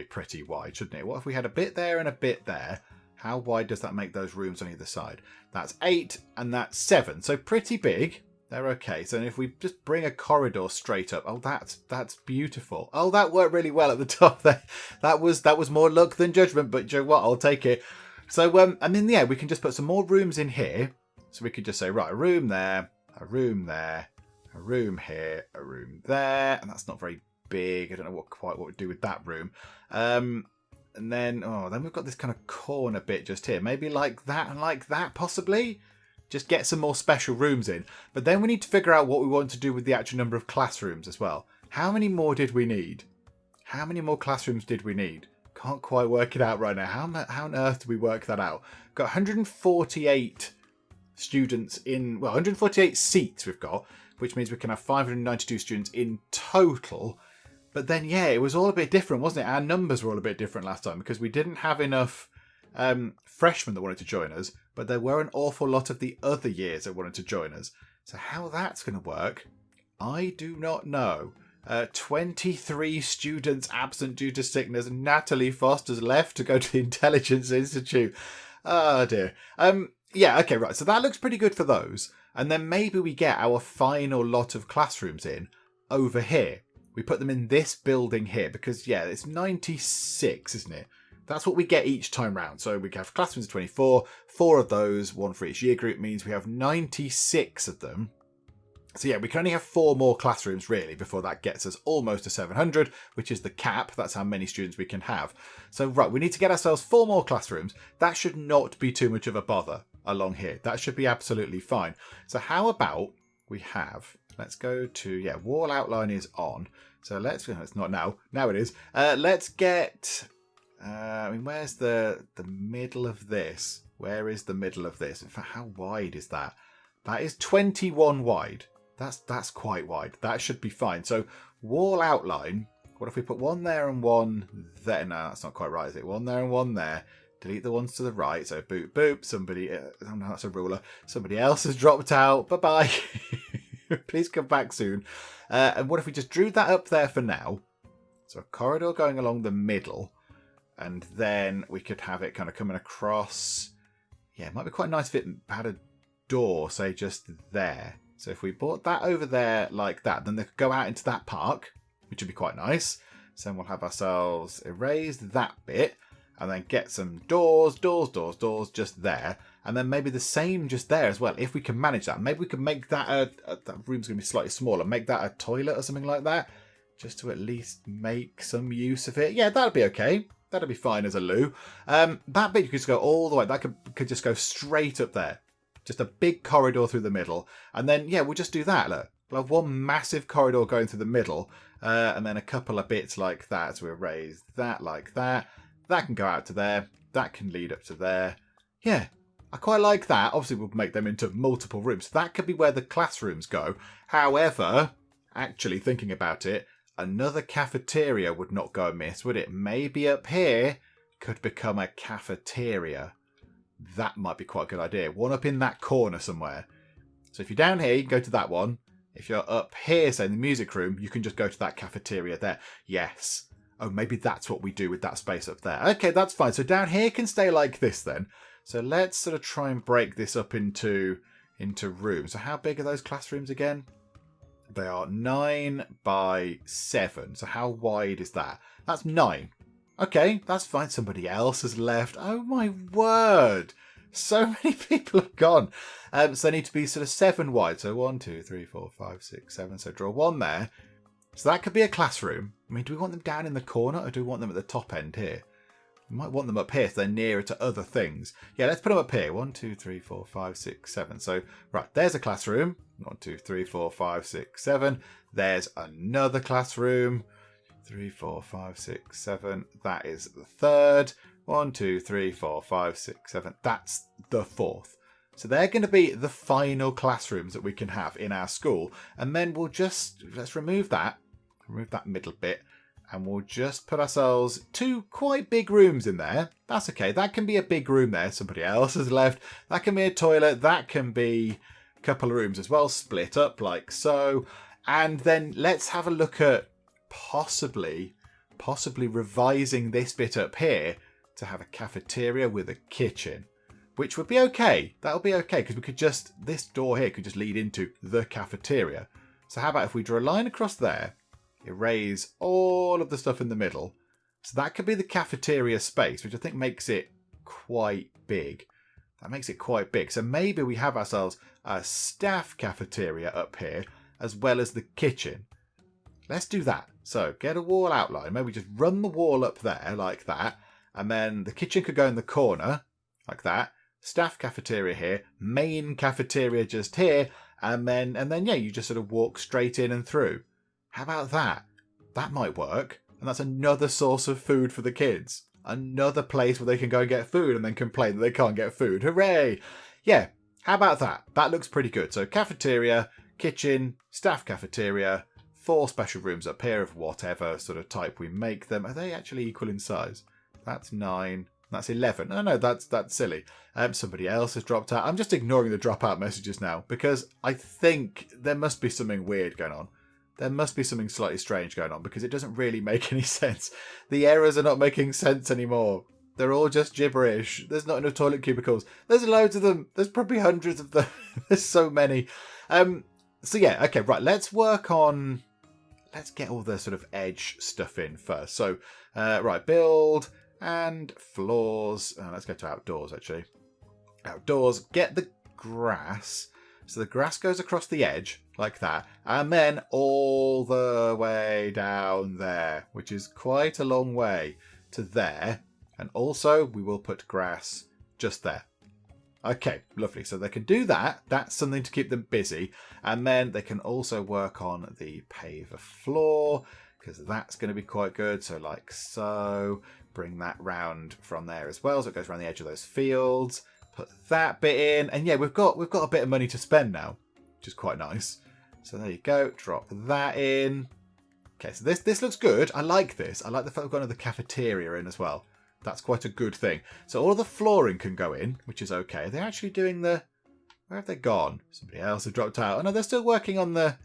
pretty wide, shouldn't it? What if we had a bit there and a bit there? How wide does that make those rooms on either side? That's 8 and that's 7. So pretty big. They're okay. So if we just bring a corridor straight up. Oh, that's beautiful. Oh, that worked really well at the top there. That was more luck than judgment, but you know what? I'll take it. So, and then, yeah, we can just put some more rooms in here. So we could just say, right, a room there, a room there, a room here, a room there. And that's not very big. I don't know quite what we'd do with that room. And then we've got this kind of corner bit just here. Maybe like that, possibly. Just get some more special rooms in. But then we need to figure out what we want to do with the actual number of classrooms as well. How many more did we need? How many more classrooms did we need? Can't quite work it out right now. How on earth do we work that out? We've got 148 students in, 148 seats we've got, which means we can have 592 students in total. But then, yeah, it was all a bit different, wasn't it? Our numbers were all a bit different last time because we didn't have enough freshmen that wanted to join us, but there were an awful lot of the other years that wanted to join us. So how that's going to work, I do not know. 23 students absent due to sickness. Natalie Foster's left to go to the Intelligence Institute. Oh dear. Yeah, okay, right. So that looks pretty good for those. And then maybe we get our final lot of classrooms in over here. We put them in this building here because, yeah, it's 96, isn't it? That's what we get each time round. So we have classrooms of 24, 4 of those, 1 for each year group, means we have 96 of them. So yeah, we can only have 4 more classrooms really before that gets us almost to 700, which is the cap. That's how many students we can have. So right, we need to get ourselves 4 more classrooms. That should not be too much of a bother along here. That should be absolutely fine. So how about we have, let's go to, yeah, wall outline is on. So let's, it's not now. Now it is. Let's get, where's the middle of this? Where is the middle of this? In fact, how wide is that? That is 21 wide. That's quite wide. That should be fine. So wall outline. What if we put 1 there and 1 there? No, that's not quite right, is it? 1 there and 1 there. Delete the ones to the right. So boop, boop. Somebody, oh no, that's a ruler. Somebody else has dropped out. Bye-bye. Please come back soon. And what if we just drew that up there for now? So a corridor going along the middle. And then we could have it kind of coming across. Yeah, it might be quite nice if it had a door, say, just there. So if we brought that over there like that, then they could go out into that park, which would be quite nice. So then we'll have ourselves erased that bit and then get some doors just there. And then maybe the same just there as well, if we can manage that. Maybe we could make that that room's going to be slightly smaller, make that a toilet or something like that, just to at least make some use of it. Yeah, that'd be okay. That'd be fine as a loo. That bit you could just go all the way. That could just go straight up there. Just a big corridor through the middle. And then, yeah, we'll just do that. Look, we'll have one massive corridor going through the middle. And then a couple of bits like that. So we'll raise that like that. That can go out to there. That can lead up to there. Yeah, I quite like that. Obviously, we'll make them into multiple rooms. That could be where the classrooms go. However, actually thinking about it, another cafeteria would not go amiss, would it? Maybe up here could become a cafeteria. That might be quite a good idea. One up in that corner somewhere. So if you're down here, you can go to that one. If you're up here, say in the music room, you can just go to that cafeteria there. Yes. Oh, maybe that's what we do with that space up there. Okay, that's fine. So down here can stay like this then. So let's sort of try and break this up into rooms. So how big are those classrooms again? They are 9 by 7. So how wide is that? That's 9. Okay, that's fine. Somebody else has left. Oh my word. So many people have gone. So they need to be sort of 7 wide. So 1, 2, 3, 4, 5, 6, 7. So draw 1 there. So that could be a classroom. I mean, do we want them down in the corner or do we want them at the top end here? We might want them up here so they're nearer to other things. Yeah, let's put them up here. 1, 2, 3, 4, 5, 6, 7. So, right, there's a classroom. 1, 2, 3, 4, 5, 6, 7. There's another classroom. 3, 4, 5, 6, 7. That is the third. 1, 2, 3, 4, 5, 6, 7. That's the fourth. So they're going to be the final classrooms that we can have in our school. And then we'll just, let's remove that middle bit. And we'll just put ourselves 2 quite big rooms in there. That's okay. That can be a big room there. Somebody else has left. That can be a toilet. That can be couple of rooms as well, split up like so. And then let's have a look at possibly revising this bit up here to have a cafeteria with a kitchen, which would be okay. That'll be okay because we could just, this door here could just lead into the cafeteria. So how about if we draw a line across there, erase all of the stuff in the middle. So that could be the cafeteria space, which I think makes it quite big. That makes it quite big. So maybe we have ourselves a staff cafeteria up here as well as the kitchen. Let's do that. So get a wall outline. Maybe just run the wall up there like that. And then the kitchen could go in the corner like that. Staff cafeteria here. Main cafeteria just here. And then yeah, you just sort of walk straight in and through. How about that? That might work. And that's another source of food for the kids. Another place where they can go and get food and then complain that they can't get food. Hooray! Yeah, how about that? That looks pretty good. So cafeteria, kitchen, staff cafeteria, 4 special rooms up here of whatever sort of type we make them. Are they actually equal in size? That's 9. That's 11. Oh no, that's silly. Somebody else has dropped out. I'm just ignoring the dropout messages now because I think there must be something weird going on. There must be something slightly strange going on because it doesn't really make any sense. The errors are not making sense anymore. They're all just gibberish. There's not enough toilet cubicles. There's loads of them. There's probably hundreds of them. There's so many. So yeah, okay, right. Let's get all the sort of edge stuff in first. So, right, build and floors. Let's go to outdoors, actually. Outdoors, get the grass. So the grass goes across the edge like that. And then all the way down there, which is quite a long way to there. And also we will put grass just there. Okay, lovely. So they can do that. That's something to keep them busy. And then they can also work on the paver floor because that's going to be quite good. So like so, bring that round from there as well. So it goes around the edge of those fields. Put that bit in. And yeah, we've got a bit of money to spend now, which is quite nice. So there you go. Drop that in. Okay, so this looks good. I like this. I like the fact we've got another cafeteria in as well. That's quite a good thing. So all of the flooring can go in, which is okay. They're actually doing the... Where have they gone? Somebody else has dropped out. Oh no, they're still working on the...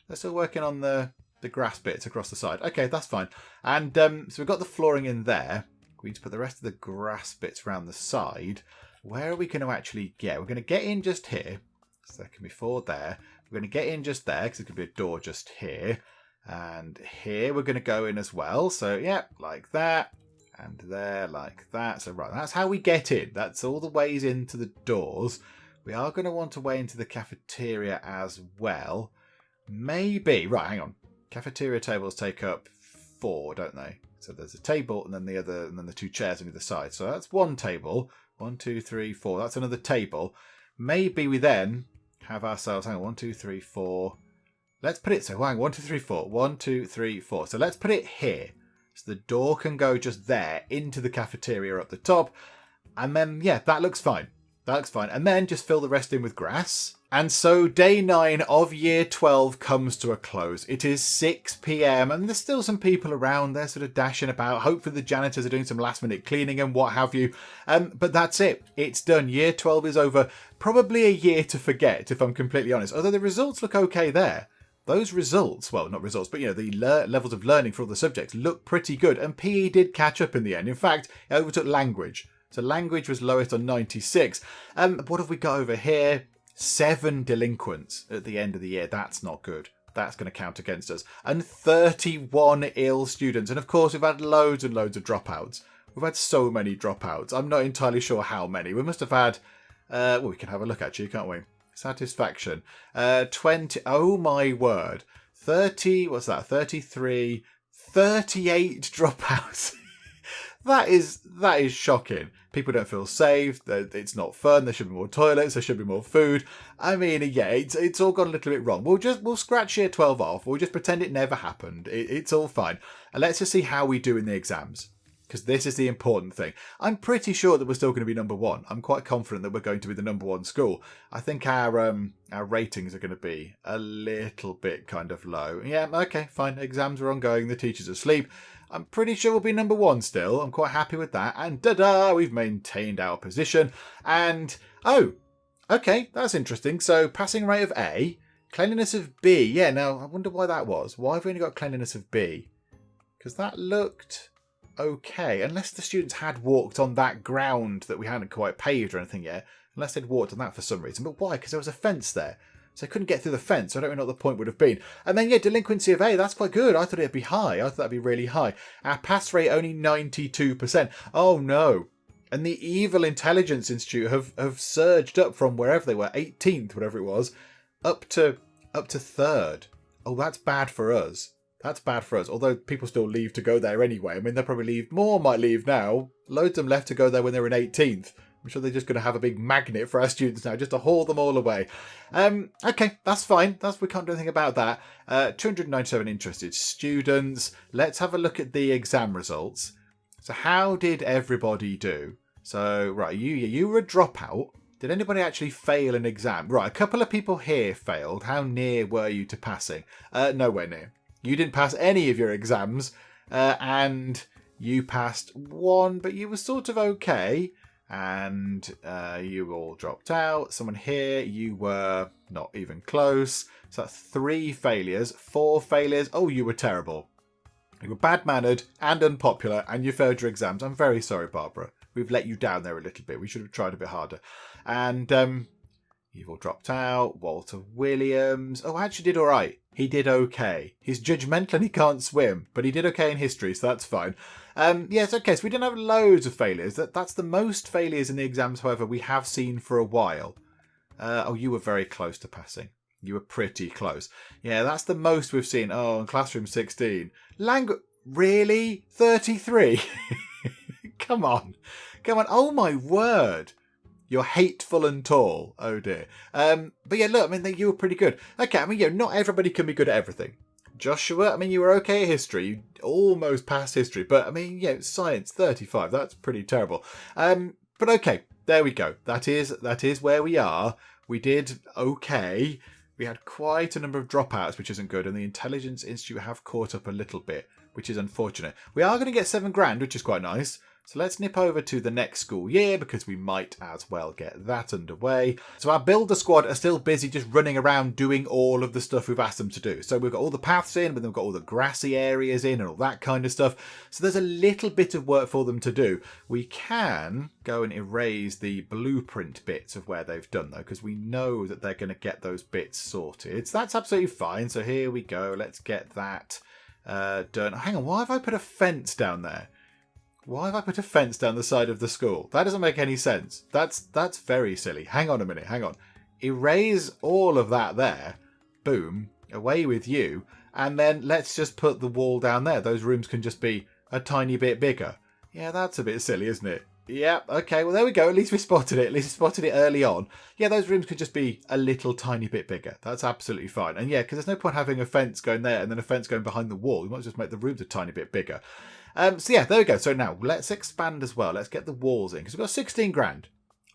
the grass bits across the side. Okay, that's fine. And so we've got the flooring in there. We need to put the rest of the grass bits around the side. Where are we going to actually get? We're going to get in just here. So there can be 4 there. We're going to get in just there because there could be a door just here. And here we're going to go in as well. So yeah, like that. And there like that. So right, that's how we get in. That's all the ways into the doors. We are going to want a way into the cafeteria as well. Maybe. Right, hang on. Cafeteria tables take up 4, don't they? So there's a table and then the 2 chairs on either side. So that's 1 table. 1, 2, 3, 4. That's another table. Maybe we then have ourselves, hang on, 1, 2, 3, 4. Let's put it, so hang on, 1, 2, 3, 4. 1, 2, 3, 4. So let's put it here. So the door can go just there into the cafeteria up the top. And then, yeah, that looks fine. That looks fine. And then just fill the rest in with grass. And so day 9 of year 12 comes to a close. It is 6 p.m. and there's still some people around. They're sort of dashing about. Hopefully the janitors are doing some last minute cleaning and what have you. But that's it. It's done. Year 12 is over. Probably a year to forget, if I'm completely honest. Although the results look okay there. Those results, well, not results, but, you know, the levels of learning for all the subjects look pretty good. And PE did catch up in the end. In fact, it overtook language. So language was lowest on 96. What have we got over here? 7 delinquents at the end of the year. That's not good. That's going to count against us. And 31 ill students. And of course, we've had loads and loads of dropouts. We've had so many dropouts. I'm not entirely sure how many. We must have had... well, we can have a look actually, can't we? Satisfaction. 20... Oh my word. 30... What's that? 33... 38 dropouts. That is shocking. People don't feel safe. It's not fun. There should be more toilets. There should be more food. I mean, yeah, it's all gone a little bit wrong. We'll scratch year 12 off. We'll just pretend it never happened. It's all fine. And let's just see how we do in the exams. Because this is the important thing. I'm pretty sure that we're still going to be number 1. I'm quite confident that we're going to be the number 1 school. I think our ratings are going to be a little bit kind of low. Yeah, okay, fine. Exams are ongoing. The teacher's asleep. I'm pretty sure we'll be number 1 still. I'm quite happy with that. And da-da, we've maintained our position. And, oh, Okay, that's interesting. So passing rate of A, cleanliness of B. Yeah, now I wonder why that was. Why have we only got cleanliness of B? Because that looked okay. Unless the students had walked on that ground that we hadn't quite paved or anything yet. Unless they'd walked on that for some reason. But why? Because there was a fence there. So I couldn't get through the fence. So I don't really know what the point would have been. And then, yeah, delinquency of A, that's quite good. I thought it'd be high. I thought that'd be really high. Our pass rate only 92%. Oh, no. And the Evil Intelligence Institute have surged up from wherever they were, 18th, whatever it was, up to 3rd. Oh, that's bad for us. That's bad for us. Although people still leave to go there anyway. I mean, they'll probably leave. More might leave now. Loads of them left to go there when they were in 18th. I'm sure they're just going to have a big magnet for our students now, just to haul them all away. Okay, that's fine. We can't do anything about that. 297 interested students. Let's have a look at the exam results. So how did everybody do? So, right, you were a dropout. Did anybody actually fail an exam? Right, a couple of people here failed. How near were you to passing? Nowhere near. You didn't pass any of your exams, and you passed one, but you were sort of okay. And you all dropped out. Someone here, you were not even close. So that's 3 failures, 4 failures. Oh, you were terrible. You were bad-mannered and unpopular, and you failed your exams. I'm very sorry, Barbara. We've let you down there a little bit. We should have tried a bit harder. And you've all dropped out. Walter Williams. Oh, I actually did all right. He did okay. He's judgmental and he can't swim, but he did okay in history, so that's fine. Yes, okay, so we didn't have loads of failures. That's the most failures in the exams, however, we have seen for a while. Oh, you were very close to passing. You were pretty close. Yeah, that's the most we've seen. Oh, in classroom 16. Really? 33? Come on. Oh, my word. You're hateful and tall. Oh, dear. But yeah, look, I mean, you were pretty good. Okay, I mean, yeah, not everybody can be good at everything. Joshua, I mean, you were okay at history. You almost passed history. But, I mean, yeah, science, 35. That's pretty terrible. But okay, there we go. That is where we are. We did okay. We had quite a number of dropouts, which isn't good. And the Intelligence Institute have caught up a little bit, which is unfortunate. We are going to get $7,000, which is quite nice. So let's nip over to the next school year because we might as well get that underway. So our builder squad are still busy just running around doing all of the stuff we've asked them to do. So we've got all the paths in, but then we've got all the grassy areas in and all that kind of stuff. So there's a little bit of work for them to do. We can go and erase the blueprint bits of where they've done though, because we know that they're going to get those bits sorted. So that's absolutely fine. So here we go. Let's get that done. Hang on, why have I put a fence down there? Why have I put a fence down the side of the school? That doesn't make any sense. That's very silly. Hang on a minute. Hang on. Erase all of that there. Boom. Away with you. And then let's just put the wall down there. Those rooms can just be a tiny bit bigger. Yeah, that's a bit silly, isn't it? Yeah, okay. Well, there we go. At least we spotted it. At least we spotted it early on. Yeah, those rooms could just be a little tiny bit bigger. That's absolutely fine. And yeah, because there's no point having a fence going there and then a fence going behind the wall. You might just make the rooms a tiny bit bigger. So yeah, there we go. So now let's expand as well. Let's get the walls in because we've got $16,000.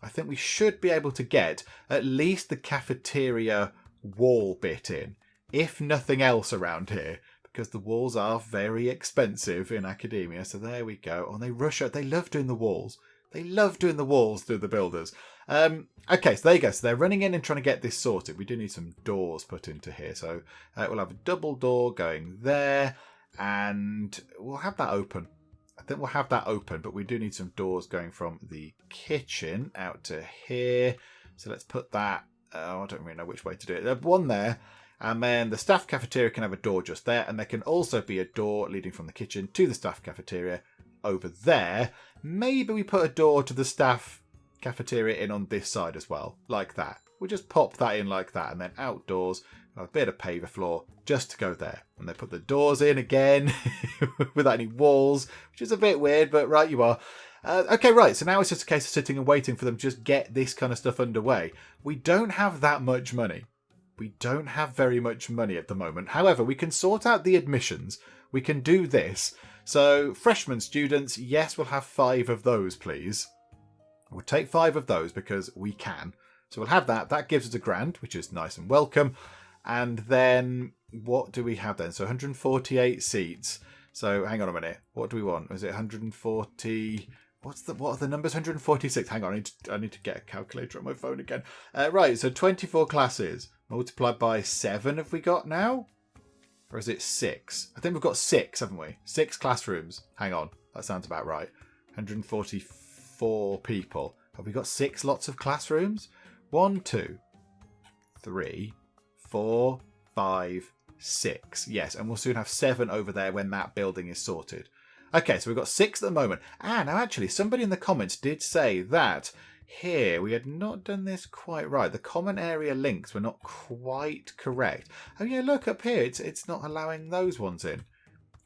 I think we should be able to get at least the cafeteria wall bit in, if nothing else around here, because the walls are very expensive in academia. So there we go. Oh, they rush out. They love doing the walls. They love doing the walls through the builders. Okay, so there you go. So they're running in and trying to get this sorted. We do need some doors put into here. So we'll have a double door going there. And we'll have that open. I think we'll have that open, but we do need some doors going from the kitchen out to here. So let's put that. I don't really know which way to do it. There's one there. And then the staff cafeteria can have a door just there. And there can also be a door leading from the kitchen to the staff cafeteria over there. Maybe we put a door to the staff cafeteria in on this side as well, like that. We'll just pop that in like that. And then outdoors, a bit of paver floor just to go there. And they put the doors in again without any walls, which is a bit weird, but right you are. Okay, right, so now it's just a case of sitting and waiting for them to just get this kind of stuff underway. We don't have that much money. We don't have very much money at the moment. However, we can sort out the admissions. We can do this. So freshman students, yes, we'll have 5 of those, please. We'll take 5 of those because we can. So we'll have that. That gives us $1,000, which is nice and welcome. And then what do we have then? So 148 seats. So hang on a minute. What do we want? Is it 140? What are the numbers? 146. Hang on, I need to get a calculator on my phone again. Right, so 24 classes multiplied by 7 have we got now? Or is it 6? I think we've got 6, haven't we? 6 classrooms. Hang on, that sounds about right. 144 people. Have we got 6 lots of classrooms? 1, 2, 3, 4, 5, 6. Yes, and we'll soon have 7 over there when that building is sorted. Okay, so we've got 6 at the moment. Now actually, somebody in the comments did say that here we had not done this quite right. The common area links were not quite correct. Oh yeah, look up here. It's not allowing those ones in.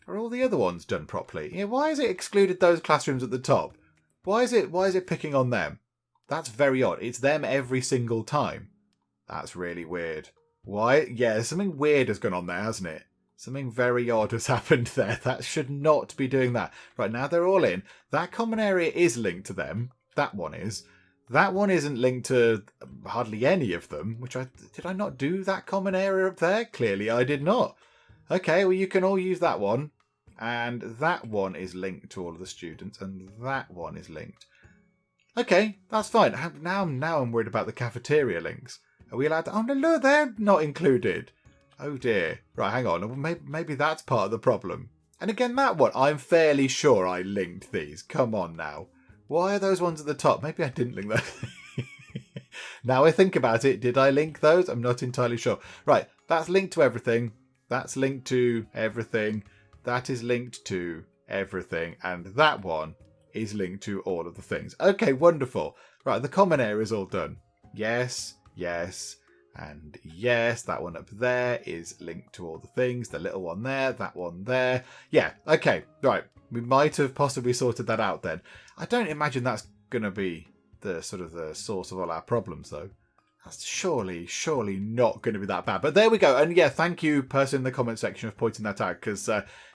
Are all the other ones done properly? Yeah, why has it excluded those classrooms at the top? Why is it picking on them? That's very odd. It's them every single time. That's really weird. Why? Yeah, something weird has gone on there, hasn't it? Something very odd has happened there. That should not be doing that. Right, now they're all in. That common area is linked to them. That one is. That one isn't linked to hardly any of them. Did I not do that common area up there? Clearly I did not. Okay, well you can all use that one. And that one is linked to all of the students. And that one is linked. Okay, that's fine. Now I'm worried about the cafeteria links. Are we allowed to... Oh no, look, they're not included. Oh dear. Right, hang on. Maybe that's part of the problem. And again, that one, I'm fairly sure I linked these. Come on now. Why are those ones at the top? Maybe I didn't link those. Now I think about it, did I link those? I'm not entirely sure. Right, that's linked to everything. That's linked to everything. That is linked to everything. And that one is linked to all of the things. Okay, wonderful. Right, the common area is all done. Yes, yes. And yes, that one up there is linked to all the things. The little one there, that one there. Yeah, okay, right. We might have possibly sorted that out then. I don't imagine that's going to be the source of all our problems, though. That's surely not going to be that bad. But there we go. And yeah, thank you, person in the comment section, for pointing that out. Because,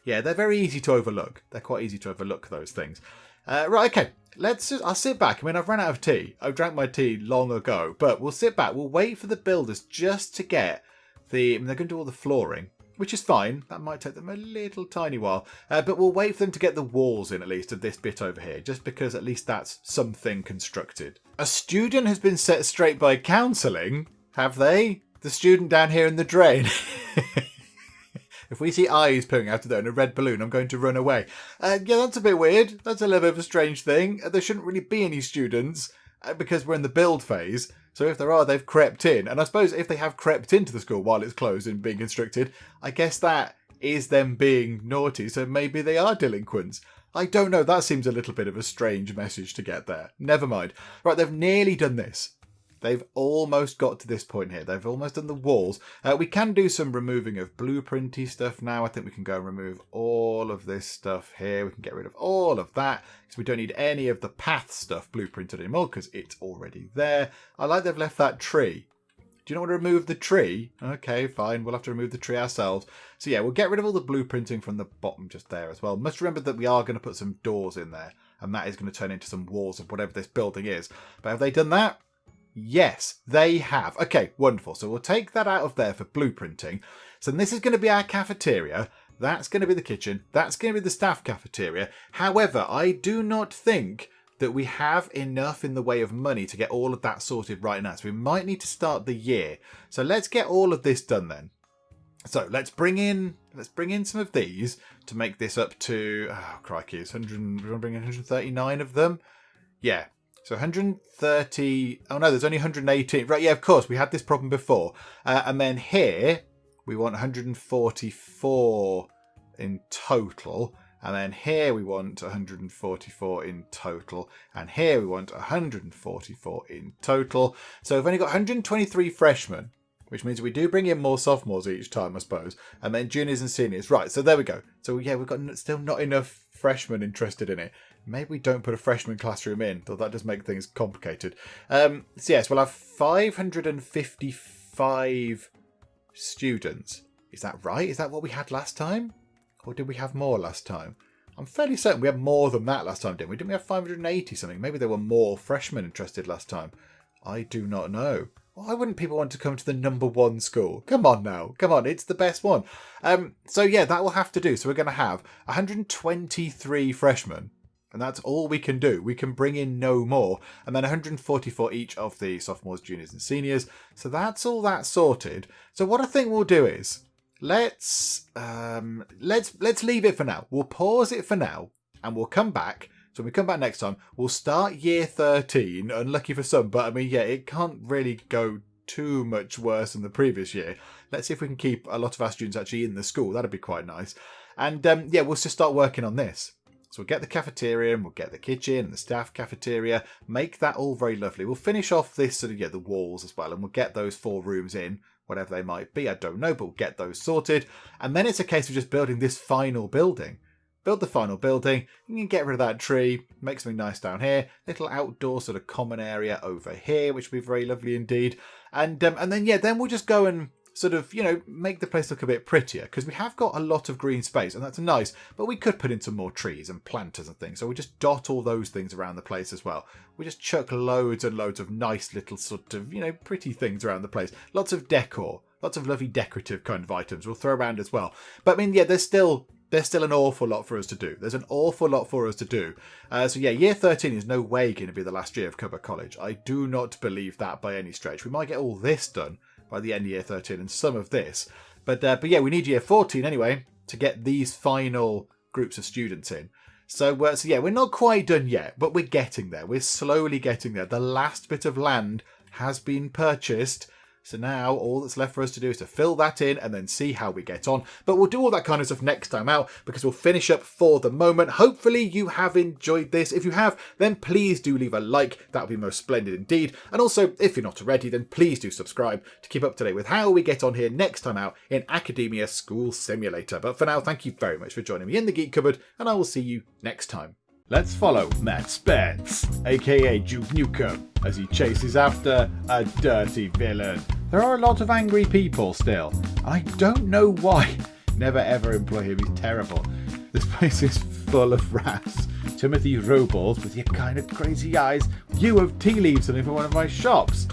yeah, they're very easy to overlook. They're quite easy to overlook, those things. Right, okay. I'll sit back. I mean, I've run out of tea. I've drank my tea long ago. But we'll sit back. We'll wait for the builders just to get they're going to do all the flooring, which is fine. That might take them a little tiny while. But we'll wait for them to get the walls in, at least, of this bit over here. Just because at least that's something constructed. A student has been set straight by counselling. Have they? The student down here in the drain. If we see eyes pulling out of there in a red balloon, I'm going to run away. Yeah, that's a bit weird. That's a little bit of a strange thing. There shouldn't really be any students because we're in the build phase. So if there are, they've crept in. And I suppose if they have crept into the school while it's closed and being constructed, I guess that is them being naughty. So maybe they are delinquents. I don't know. That seems a little bit of a strange message to get there. Never mind. Right, they've nearly done this. They've almost got to this point here. They've almost done the walls. We can do some removing of blueprinty stuff now. I think we can go and remove all of this stuff here. We can get rid of all of that because we don't need any of the path stuff blueprinted anymore because it's already there. I like they've left that tree. Do you not want to remove the tree? Okay, fine. We'll have to remove the tree ourselves. So yeah, we'll get rid of all the blueprinting from the bottom just there as well. Must remember that we are going to put some doors in there and that is going to turn into some walls of whatever this building is. But have they done that? Yes, they have. Okay, wonderful. So we'll take that out of there for blueprinting. So this is going to be our cafeteria. That's going to be the kitchen. That's going to be the staff cafeteria. However, I do not think that we have enough in the way of money to get all of that sorted right now. So we might need to start the year. So let's get all of this done then. So let's bring in some of these to make this up to, oh crikey, it's 100, we want to bring in 139 of them. Yeah. So 130, oh no, there's only 118. Right, yeah, of course, we had this problem before. And then here, we want 144 in total. And then here we want 144 in total. And here we want 144 in total. So we've only got 123 freshmen, which means we do bring in more sophomores each time, I suppose. And then juniors and seniors. Right, so there we go. So yeah, we've got still not enough freshmen interested in it. Maybe we don't put a freshman classroom in, though that does make things complicated. So yes, we'll have 555 students. Is that right? Is that what we had last time? Or did we have more last time? I'm fairly certain we had more than that last time, didn't we? Didn't we have 580 something? Maybe there were more freshmen interested last time. I do not know. Why wouldn't people want to come to the #1 school? Come on now. Come on, it's the best one. So yeah, that will have to do. So we're going to have 123 freshmen. And that's all we can do. We can bring in no more. And then 140 for each of the sophomores, juniors and seniors. So that's all that sorted. So what I think we'll do is let's leave it for now. We'll pause it for now and we'll come back. So when we come back next time, we'll start year 13. Unlucky for some, but I mean, yeah, it can't really go too much worse than the previous year. Let's see if we can keep a lot of our students actually in the school. That'd be quite nice. And yeah, we'll just start working on this. So we'll get the cafeteria and we'll get the kitchen and the staff cafeteria, make that all very lovely. We'll finish off this sort of, yeah, the walls as well, and we'll get those 4 rooms in, whatever they might be, I don't know, but we'll get those sorted. And then it's a case of just building this final building. Build the final building, you can get rid of that tree, make something nice down here, little outdoor sort of common area over here, which will be very lovely indeed. And then, yeah, then we'll just go and sort of, you know, make the place look a bit prettier, because we have got a lot of green space and that's nice, but we could put in some more trees and planters and things. So we just dot all those things around the place as well. We just chuck loads and loads of nice little sort of, you know, pretty things around the place. Lots of decor, lots of lovely decorative kind of items we'll throw around as well. But I mean, yeah, there's still an awful lot for us to do. There's an awful lot for us to do. So yeah, year 13 is no way going to be the last year of Cupboard College. I do not believe that by any stretch. We might get all this done by the end of year 13 and some of this. But yeah, we need year 14 anyway to get these final groups of students in. So yeah, we're not quite done yet, but we're getting there. We're slowly getting there. The last bit of land has been purchased. So now all that's left for us to do is to fill that in and then see how we get on. But we'll do all that kind of stuff next time out because we'll finish up for the moment. Hopefully you have enjoyed this. If you have, then please do leave a like. That would be most splendid indeed. And also, if you're not already, then please do subscribe to keep up to date with how we get on here next time out in Academia School Simulator. But for now, thank you very much for joining me in the Geek Cupboard, and I will see you next time. Let's follow Matt Spence, aka Duke Nukem, as he chases after a dirty villain. There are a lot of angry people still. I don't know why. Never ever employ him, he's terrible. This place is full of rats. Timothy Robles with your kind of crazy eyes. You have tea leaves in it for one of my shops.